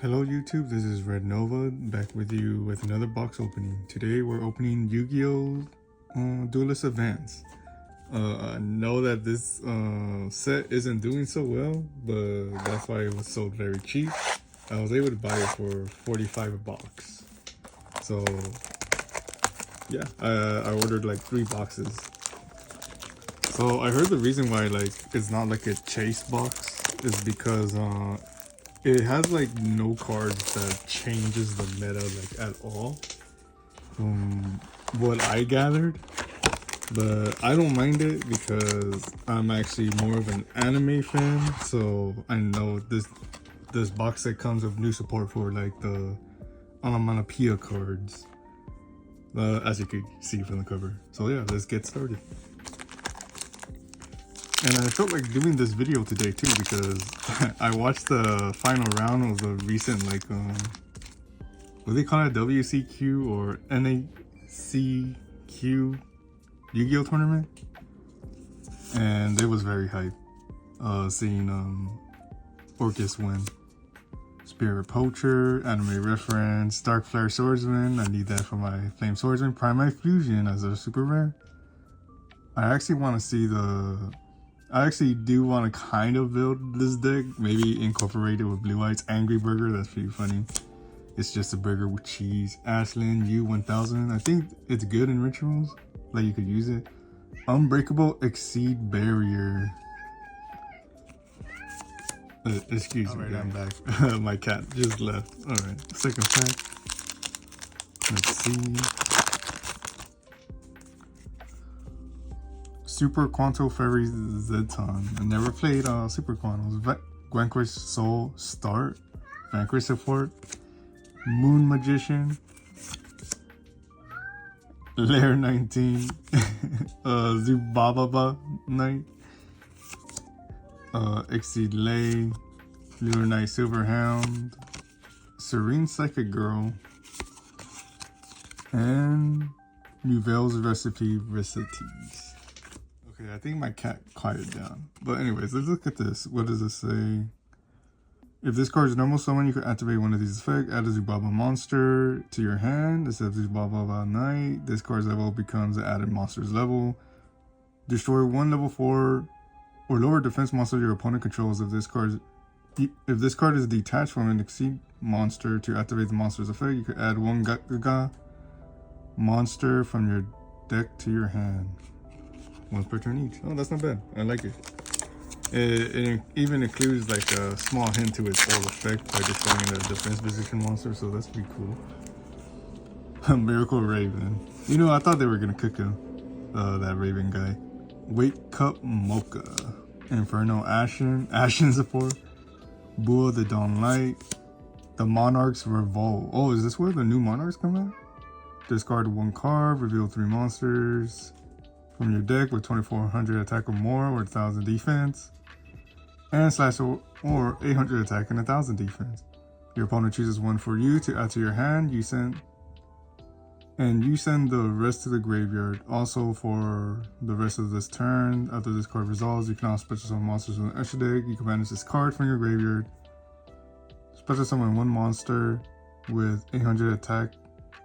Hello YouTube, this is Red Nova back with you with another box opening. Today we're opening Yu-Gi-Oh! Duelist Advance. I know that this set isn't doing so well, but that's why it was sold very cheap. I was able to buy it for 45 a box. So yeah, I ordered like 3 boxes. So I heard the reason why it's not like a chase box is because it has like no cards that changes the meta like at all from what I gathered, but I don't mind it because I'm actually more of an anime fan, so I know this box set comes with new support for like the onomatopoeia cards, as you could see from the cover. So yeah, let's get started. And I felt like doing this video today too because I watched the final round of the recent what do they call it, WCQ or NACQ Yu-Gi-Oh tournament, and it was very hype seeing Orcus win. Spirit Poacher, Anime Reference, Dark Flare Swordsman, I need that for my Flame Swordsman, Prime Fusion as a super rare. I actually do want to kind of build this deck, maybe incorporate it with Blue Eyes Angry Burger. That's pretty funny. It's just a burger with cheese. Ashland U1000. I think it's good in rituals, like you could use it. Unbreakable Exceed Barrier. Excuse me, I'm back. My cat just left. Alright, second pack. Let's see. Super Quanto Fairy Zeton. I never played Super Quantos. Vanquish Soul Start. Vanquish Support. Moon Magician. Lair 19. Zubababa Knight. Exceed Lay. Lunar Knight Silver Hound. Serene Psychic Girl. And Nouvelle's Recipe Recipes. Okay, I think my cat quieted down. But anyways, let's look at this. What does it say? If this card is normal summon, you can activate one of these effects. Add a Zubaba monster to your hand. Instead of Zubaba Knight, this card's level becomes an added monster's level. Destroy one level 4 or lower defense monster your opponent controls if this card is detached from an Exceed monster. To activate the monster's effect, you can add one Gaga monster from your deck to your hand. Once per turn each. Oh, that's not bad. I like it. It even includes like a small hint to its full effect by destroying the defense position monster, so that's pretty cool. Miracle Raven. You know, I thought they were gonna cook him, that Raven guy. Wake Up Mocha. Inferno Ashen support. Bull the Dawn Light. The Monarch's Revolt. Oh, is this where the new Monarchs come out? Discard 1 card, reveal 3 monsters from your deck with 2400 attack or more, or 1000 defense, and slash or 800 attack and 1000 defense. Your opponent chooses one for you to add to your hand. You send the rest to the graveyard. Also, for the rest of this turn, after this card resolves, you can also special summon monsters from the extra deck. You can banish this card from your graveyard. Special summon 1 monster with 800 attack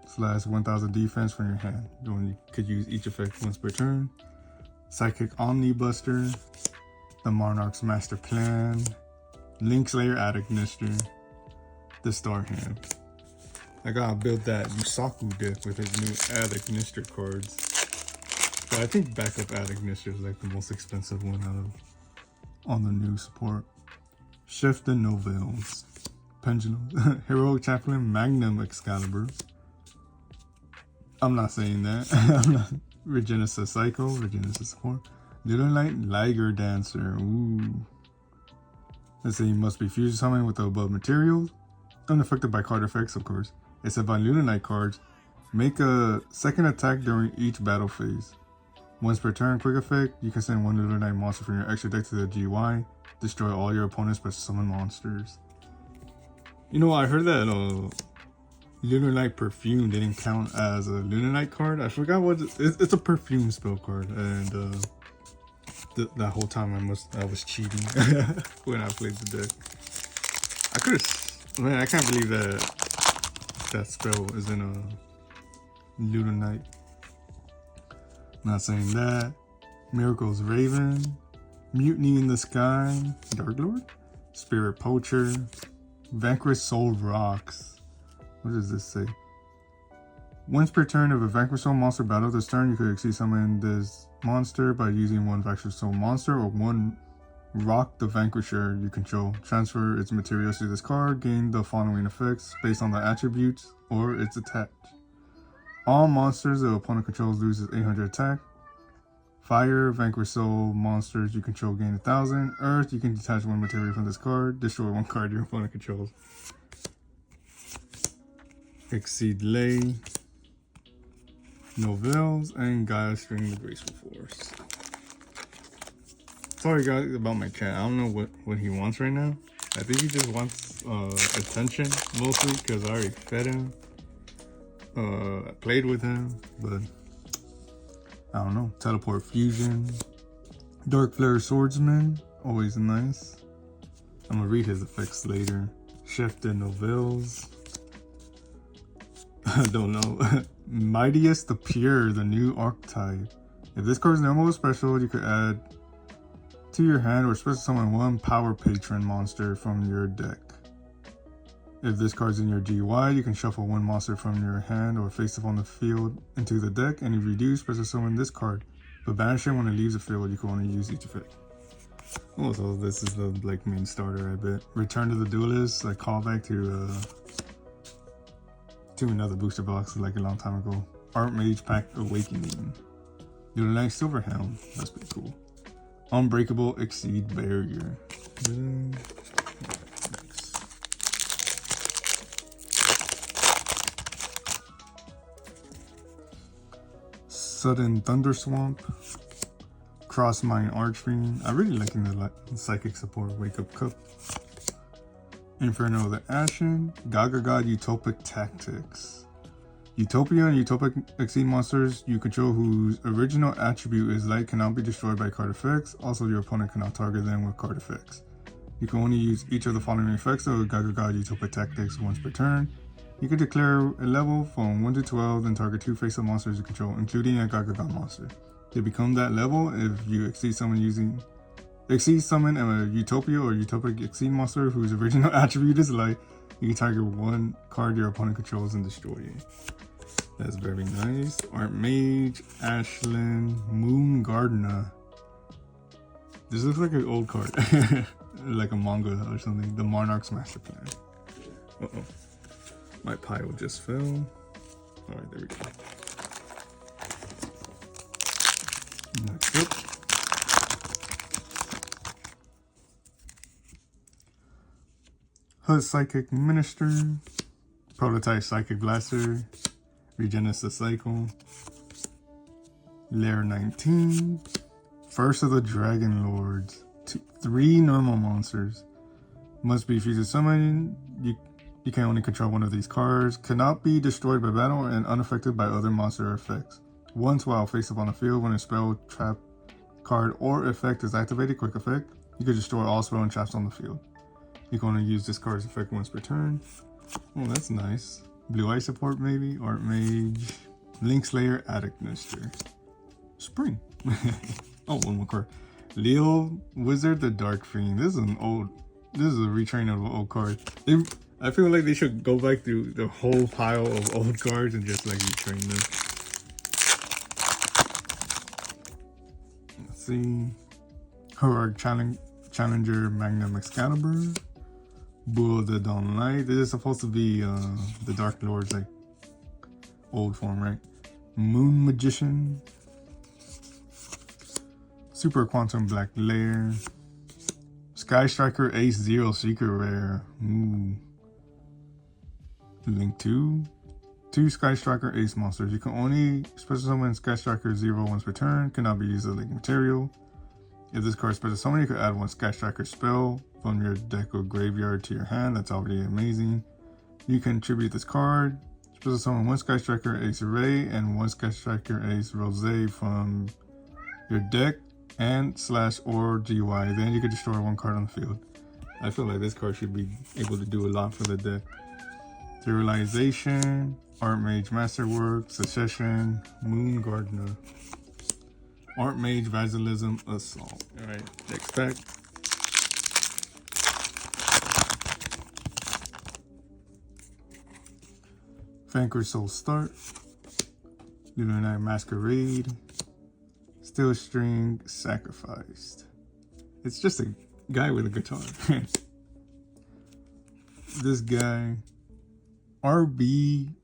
/ 1000 defense from your hand. You could use each effect once per turn. Psychic Omnibuster. The Monarch's Master Plan. Linkslayer Adagnister. The Star Hand. I gotta build that Yusaku deck with his new Adagnister cards. But I think backup Adagnister is like the most expensive one on the new support. Chef de Novels. Pendulum. Heroic Chaplain Magnum Excalibur. I'm not saying that. I'm not. Regenesis Cycle, Regenesis Support. Little Knight Liger Dancer. Ooh. Let's say you must be fusion summoned with the above materials. Unaffected by card effects, of course. Except by Lunar Knight cards. Make a second attack during each battle phase. Once per turn, quick effect. You can send 1 Lunar Knight monster from your extra deck to the GY. Destroy all your opponent's special summon monsters. You know, I heard that Lunar Knight Perfume didn't count as a Lunar Knight card. I forgot what it's a perfume spell card, and that whole time I was cheating when I played the deck. I could have Man, I can't believe that spell is in a Ludonite. Not saying that. Miracle's Raven. Mutiny in the Sky. Dark Lord. Spirit Poacher. Vanquish Soul Rocks. What does this say? Once per turn, if a Vanquish Soul monster battles this turn, you could exceed summon this monster by using one Vanquish Soul monster or one Rock the Vanquisher you control. Transfer its materials to this card. Gain the following effects based on the attributes or its attach. All monsters the opponent controls loses 800 attack. Fire, Vanquish Soul monsters you control gain 1000. Earth, you can detach one material from this card. Destroy one card your opponent controls. Exceed Lay. Novels and Gaia String the Graceful Force. Sorry guys about my cat. I don't know what he wants right now. I think he just wants attention mostly because I already fed him. I played with him, but I don't know. Teleport Fusion. Dark Flare Swordsman. Always nice. I'm gonna read his effects later. Chef de Novels. I don't know. Mightiest the Pure, the new archetype. If this card is normal or special, you could add to your hand or special summon one Power Patron monster from your deck. If this card is in your GY, you can shuffle one monster from your hand or face up on the field into the deck, and if you do, special summon this card. But banish it when it leaves the field, you can only use each effect. Oh, so this is the like main starter, I bet. Return to the Duelist, like callback to another booster box like a long time ago. Archmage Pact Awakening. Duelist Silverhelm, that's pretty cool. Unbreakable Exceed Barrier. Sudden Thunder Swamp. Crossmine Archfiend. I really liking the Psychic Support Wake Up Cup. Inferno the Ashen. Gaga God Utopic Tactics. Utopia and Utopic Exceed monsters you control whose original attribute is light cannot be destroyed by card effects. Also, your opponent cannot target them with card effects. You can only use each of the following effects of Gaga God Utopic Tactics once per turn. You can declare a level from 1 to 12 and target 2 face-up monsters you control, including a Gaga God monster. They become that level if you exceed summon a Utopia or Utopic Exceed monster whose original attribute is light. You can target one card your opponent controls and destroy it. That's very nice. Archmage, Ashland, Moon Gardener. This looks like an old card. Like a manga or something. The Monarch's Master Plan. Uh-oh. My pile just fell. Alright, there we go. Next up. HUD Psychic Minister. Prototype Psychic Blaster. Regenesis Cycle. Lair 19. First of the Dragon Lords. 3 normal monsters. Must be future summoned. You can only control one of these cards. Cannot be destroyed by battle and unaffected by other monster effects. Once while face up on the field, when a spell, trap, card, or effect is activated, quick effect, you can destroy all spell and traps on the field. You can only use this card's effect once per turn. Oh, that's nice. Blue Eye Support maybe? Archmage. Link Slayer, Addict Minister. Spring. Oh, one more card. Leo Wizard the Dark Fiend. This is a retrain of an old card. I feel like they should go back through the whole pile of old cards and just like retrain them. Let's see. Heroic Challenger Magnum Excalibur. Bull the Dawn Light. This is supposed to be the Dark Lord's like old form, right? Moon Magician. Super Quantum Black Lair. Sky Striker Ace Zero Secret Rare. Ooh. Link 2. 2 Sky Striker Ace monsters. You can only special summon Sky Striker 0 once per turn. Cannot be used as link material. If this card is special summon, you can add one Sky Striker spell from your deck or graveyard to your hand. That's already amazing. You can tribute this card. Special summon one Sky Striker Ace Ray and one Sky Striker Ace Rose from your deck and /or GY. Then you can destroy one card on the field. I feel like this card should be able to do a lot for the deck. Serialization, Archmage Masterwork, Secession, Moon Gardener, Archmage Vassalism, Assault. Alright, next pack. Vanquish Soul Start, Lunar Night Masquerade, Steel String Sacrificed. It's just a guy with a guitar. This guy, RB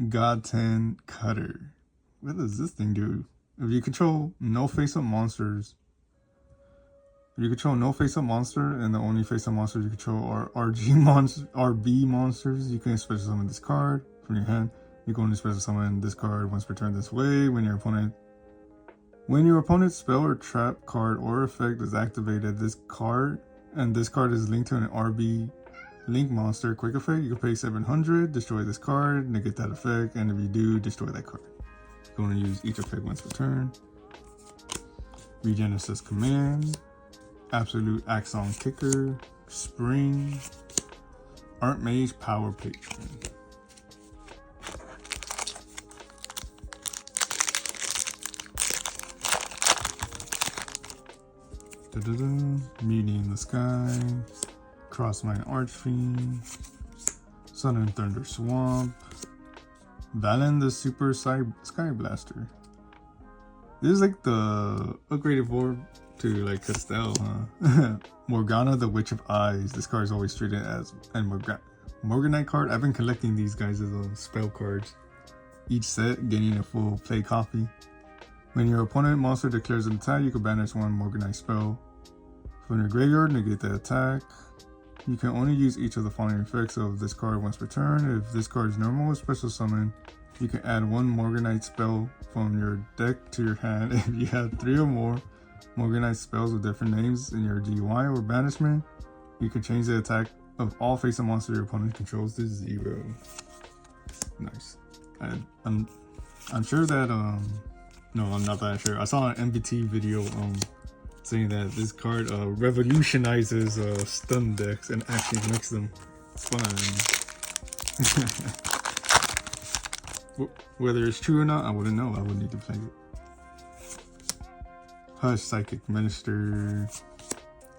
God 10 Cutter. What does this thing do? If you control no face-up monsters, and the only face-up monsters you control are RB monsters, you can special summon this card from your hand. You can only special summon this card once per turn this way. When your opponent's spell or trap card or effect is activated, this card is linked to an RB link monster quick effect, you can pay 700, destroy this card, negate that effect, and if you do, destroy that card. You're going to use each effect once per turn. Regenesis Command, Absolute Axon Kicker, Spring, Archmage Power Patron. Mutiny in the Sky, Crossmine Archfiend, Southern Thunder Swamp, Valen the Super Sky Blaster. This is like the upgraded board to like Castell, huh? Morgana the Witch of Eyes. This card is always treated as a Morganite card. I've been collecting these guys as spell cards. Each set getting a full play copy. When your opponent monster declares an attack, you can banish one Morganite spell from your graveyard, negate the attack. You can only use each of the following effects of this card once per turn. If this card is normal or special summon, you can add one Morganite spell from your deck to your hand. If you have 3 or more Morganite spells with different names in your GUI or banishment, you can change the attack of all face-up monsters your opponent controls to 0. Nice. I'm sure that no, I'm not that sure. I saw an MBT video saying that this card revolutionizes stun decks and actually makes them fun. Whether it's true or not, I wouldn't know. I would need to play it. Hush, Psychic Minister,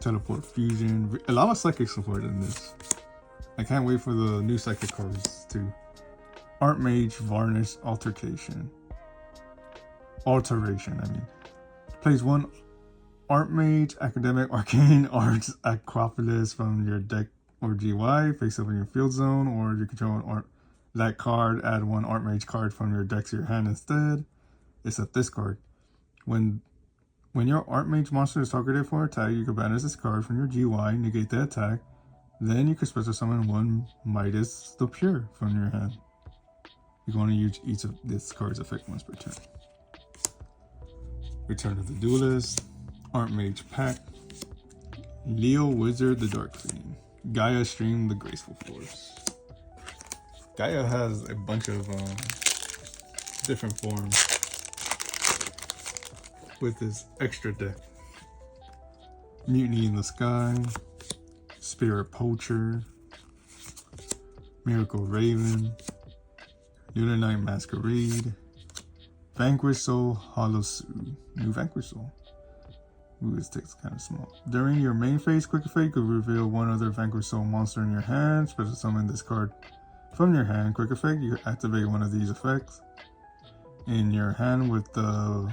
Teleport Fusion. A lot of Psychic support in this. I can't wait for the new Psychic cards too. Archmage Varnish Alteration, I mean. Plays one Archmage Academic Arcane Arts Acropolis from your deck or GY, face up in your field zone, or you control that card, add one Archmage card from your deck to your hand instead, except this card. When your Archmage monster is targeted for attack, you can banish this card from your GY, negate the attack, then you can special summon one Midas the Pure from your hand. You can only use each of this card's effect once per turn. Return of the Duelist, Archmage Pack, Leo Wizard the Dark Fiend, Gaia Stream the Graceful Force. Gaia has a bunch of different forms with this extra deck. Mutiny in the Sky, Spirit Poacher, Miracle Raven, Lunar Night Masquerade, Vanquish Soul Hollow Sue. New Vanquish Soul. Ooh, this deck's kind of small. During your main phase quick effect, you could reveal one other Vanquish Soul monster in your hand. Special summon this card from your hand. Quick effect, you can activate one of these effects in your hand with the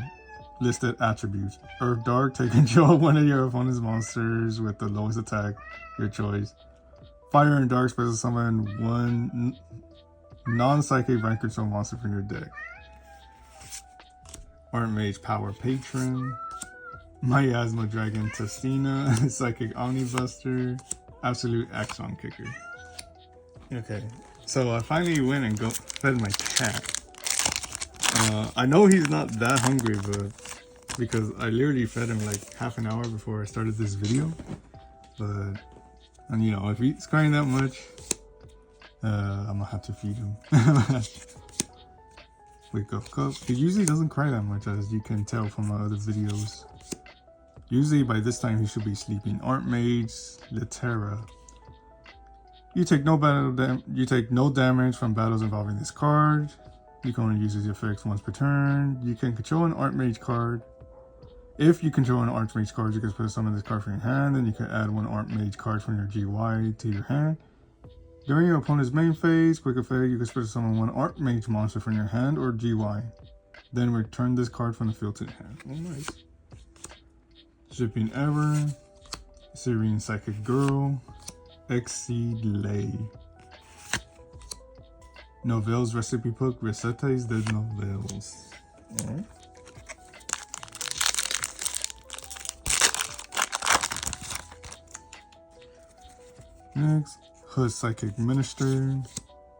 listed attributes. Earth Dark, take control of one of your opponent's monsters with the lowest attack, your choice. Fire and Dark, special summon one non-psychic Vanquish Soul monster from your deck. Archmage Power Patron, Miasma Dragon Testina, Psychic Omnibuster, Absolute Axon Kicker. Okay, so I finally went and fed my cat. I know he's not that hungry, but because I literally fed him like half an hour before I started this video. But, and you know, if he's crying that much, I'm gonna have to feed him. Wake up cup. He usually doesn't cry that much, as you can tell from my other videos. Usually by this time he should be sleeping. Art Mage, Litera. You take no damage from battles involving this card. You can only use its effects once per turn. You can control an Art Mage card. If you control an Art Mage card, you can put summon this card from your hand, then you can add one Art Mage card from your GY to your hand. During your opponent's main phase, quick effect, you can special summon one Art Mage monster from your hand or GY. Then return this card from the field to the hand. Oh, nice. Shipping Ever, Serene Psychic Girl, Exceed Lay. Novels Recipe Book, Recetas de Novels. Alright. Next, Hood Psychic Minister,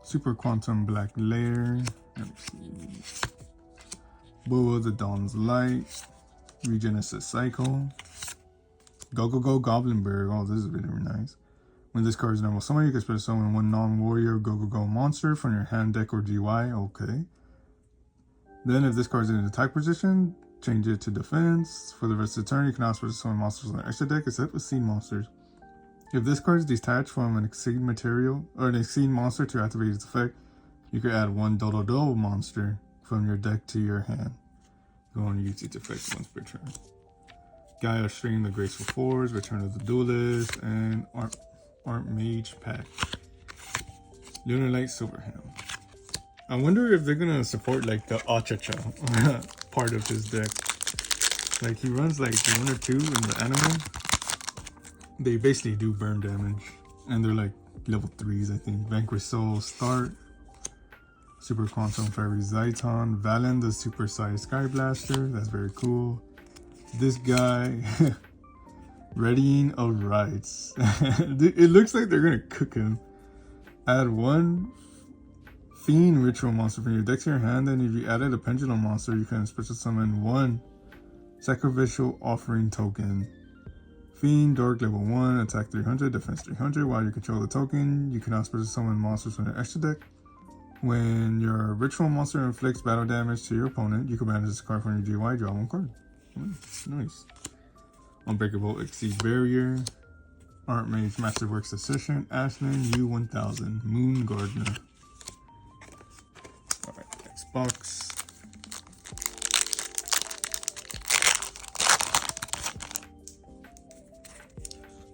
Super Quantum Black Layer. Let me see. Boa the Dawn's Light, Regenesis Cycle, Go Goblinberg. Oh, this is really nice. When this card is normal summon, you can special summon one non-warrior Go monster from your hand, deck, or GY. Okay. Then if this card is in an attack position, change it to defense. For the rest of the turn, you can also special summon monsters on the extra deck except with seed monsters. If this card is detached from an Exceed material or an Exceed monster to activate its effect, you can add one Dodo monster from your deck to your hand. You can only use its effect once per turn. Gaia Stream, the Graceful Force, Return of the Duelist, and Art Mage Pack. Lunar Light Silverham. I wonder if they're gonna support like the Achacha part of his deck. Like he runs like 1 or 2 in the anime. They basically do burn damage, and they're like level 3s, I think. Vanquish Soul Start, Super Quantum Fairy Zaiton, Valen the Super Size Sky Blaster. That's very cool. This guy, Readying of Rites. It looks like they're gonna cook him. Add one Fiend Ritual monster from your deck to your hand, and if you added a Pendulum monster, you can special summon one Sacrificial Offering token. Fiend, Dark, level 1, attack 300, defense 300. While you control the token, you can also special summon monsters from your extra deck. When your ritual monster inflicts battle damage to your opponent, you can banish this card from your GY, draw 1 card. Nice. Unbreakable Exceed Barrier, Art Mage Masterworks Ascension, Ashland U1000, Moon Gardener. Alright, next box.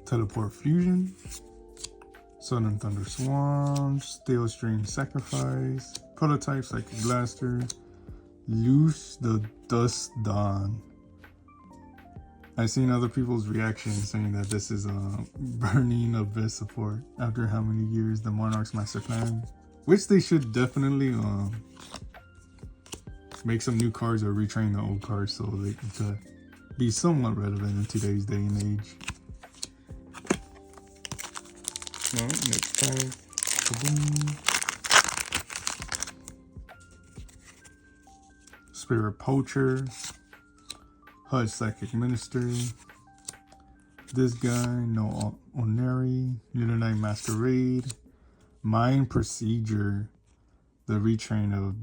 Teleport Fusion, Sun and Thunder Swarm, Steel String Sacrifice, Prototype Psychic Blaster, Loose the Dust Dawn. I've seen other people's reactions saying that this is a Burning Abyss support after how many years, the Monarch's Master Plan, which they should definitely make some new cards or retrain the old cards so they can be somewhat relevant in today's day and age. Alright, next card. Kaboom. Spirit Poacher, Hud Psychic Minister, this guy, No Oneri, Lunar Night Masquerade, Mind Procedure, the retrain of,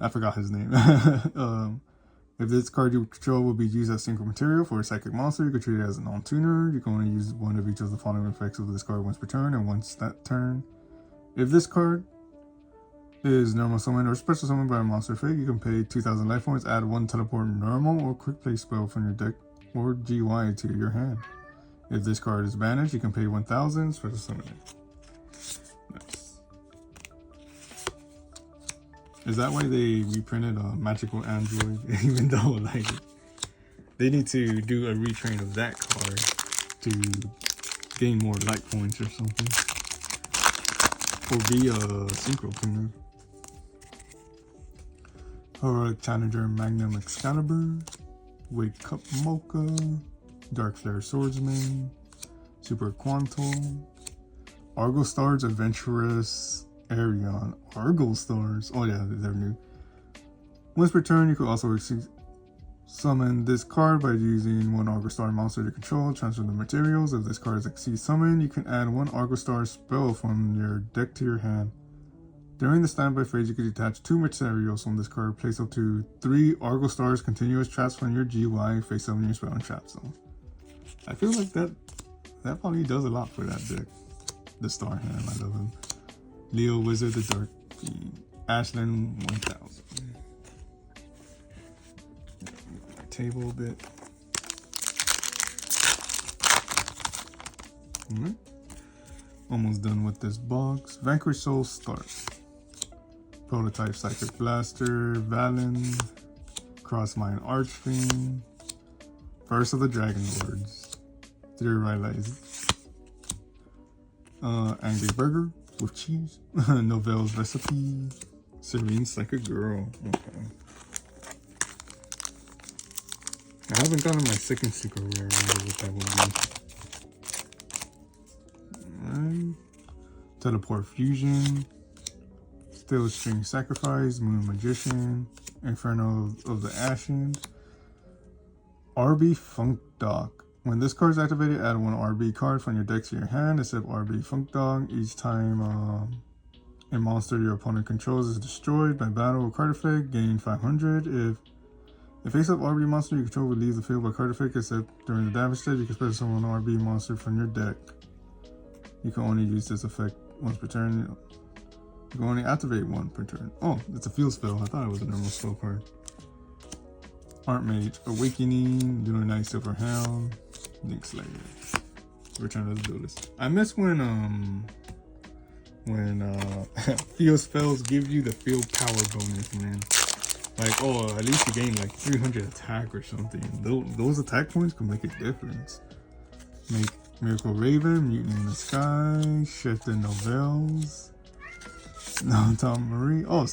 I forgot his name. If this card you control will be used as single material for a psychic monster, you can treat it as a non-tuner. You can only use one of each of the following effects of this card once per turn, and once that turn. If this card is normal summon or special summon by a monster fate, you can pay 2,000 life points, add 1 teleport normal or quick play spell from your deck or GY to your hand. If this card is banished, you can pay 1,000, special summon it. Nice. Is that why they reprinted a Magical Android? Even though, like, they need to do a retrain of that card to gain more light points or something. Or be a synchro tuner. Heroic Challenger Magnum Excalibur, Wake Up Mocha, Dark Flare Swordsman, Super Quantum, Argo Stars Adventurous Arion. Argo Stars. Oh yeah, they're new. Once per turn, you can also summon this card by using one Argo Star monster to control. Transfer the materials. If this card is Exceed Summon, you can add one Argo Star spell from your deck to your hand. During the standby phase, you can detach 2 materials from this card. Place up to 3 Argo Stars continuous traps from your GY face up in your spell and trap zone. I feel like that probably does a lot for that deck. The Star Hand, I love him. Leo Wizard, the Dark Fiend. Ashland 1000. My table a bit. Alright. Almost done with this box. Vanquish Soul Stars. Prototype Psychic Blaster. Valen. Crossmine Archfiend. First of the Dragon Lords. Theorized. Angry Burger with cheese. Novelle's Recipe. Serene Psychic Girl. Okay. I haven't gotten my second secret rare. I wonder what that will be. Alright. Teleport Fusion. Steel String Sacrifice. Moon Magician. Inferno of the Ashen. RB Funk Dog. When this card is activated, add one RB card from your deck to your hand, except RB Funk Dog. Each time a monster your opponent controls is destroyed by battle or card effect, gain 500. If the face-up RB monster you control will leave the field by card effect, except during the damage stage, you can special summon an RB monster from your deck. You can only use this effect once per turn. You can only activate one per turn. Oh, it's a field spell. I thought it was a normal spell card. Archmage Awakening, Lunar Knight Silver Hound, Link Slayer, Return of the Duelist. I miss when field spells give you the field power bonus, man. Like, oh, at least you gain like 300 attack or something. Those attack points can make a difference. Make Miracle Raven, Mutiny in the Sky, Shift in Novels, No Tom Marie. Oh,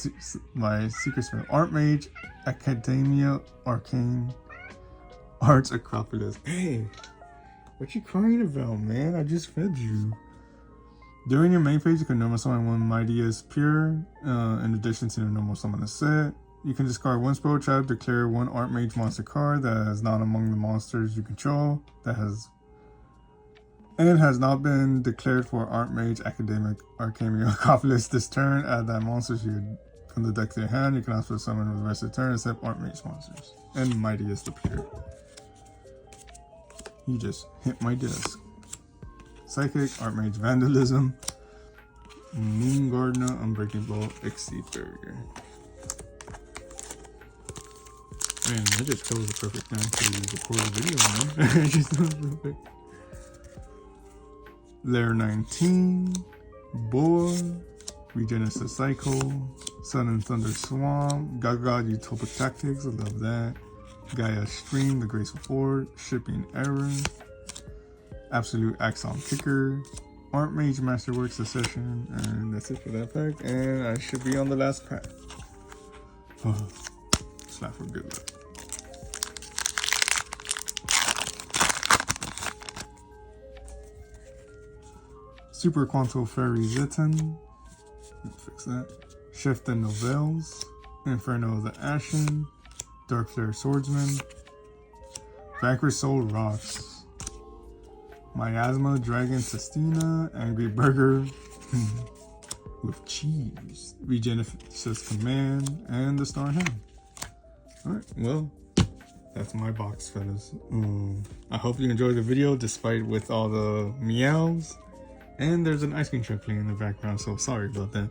my secret spell. Archmage Academia Arcane Arts Acropolis. Hey, what you crying about, man? I just fed you. During your main phase, you can normal summon one Mightiest Pure, in addition to the normal summon set. You can discard one spell trap, declare one Archmage monster card that is not among the monsters you control, that has not been declared for Archmage Academic Arcania Acropolis this turn. Add that monster from the deck to your hand. You can also summon with the rest of the turn except Archmage monsters. And Mightiest Appear. You just hit my desk. Psychic, Archmage Vandalism, Moon Gardener, Unbreaking Bolt, Exceed Barrier. Man, I just chose the perfect time to record a video, man. Just perfect. Layer 19, Boa, Regenesis Cycle, Sun and Thunder Swamp, Gaga Utopic Tactics, I love that. Gaia Stream, The Graceful Ford, Shipping Error, Absolute Axon Kicker, Archmage Masterwork Secession, and that's it for that pack. And I should be on the last pack. Oh, slap for good luck. Super Quanto Fairy Zitten. Fix that. Shift in Novels. Inferno of the Ashen. Dark Flare Swordsman. Vanquish Soul Rocks. Miasma Dragon Sestina. Angry Burger. With cheese. Regenesis Command. And the Star Hand. Alright, well, that's my box, fellas. I hope you enjoyed the video despite with all the meows. And there's an ice cream truck playing in the background, so sorry about that.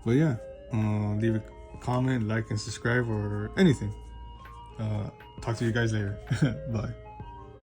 But yeah, leave a comment, like, and subscribe, or anything. Talk to you guys later. Bye.